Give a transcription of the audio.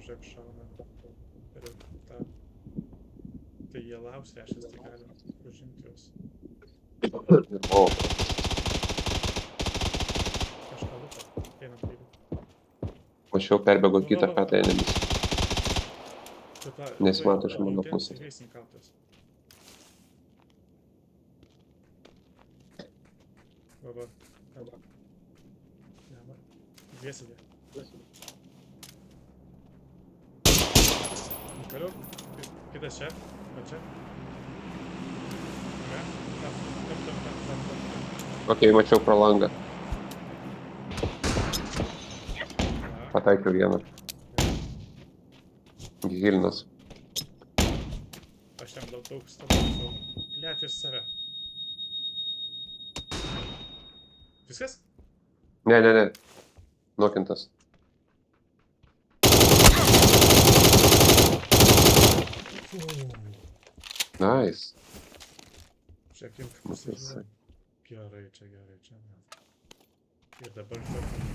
žiūrėk, šauna. Ir ta... Tai jie lauks, reiškia, tai galim užimti juos. Ir molotov. Kažką lupa, einam kairį. Mačiau perbėgo kitą katę enemis. Nesimato iš mano pusės. Eisim kautis. Va. Ne, va. Dviesidė. Kariu. Kitas čia. Va čia. Ne? Tam. Ok, mačiau pro langą. Na, Pataikiau vieną. Gilinas. aš jam daug stabdau. Liet iš save. Viskas? Ne. Nokintas. Nice. Žiūrėk, Visai. Gerai čia. Ir dabar kartu.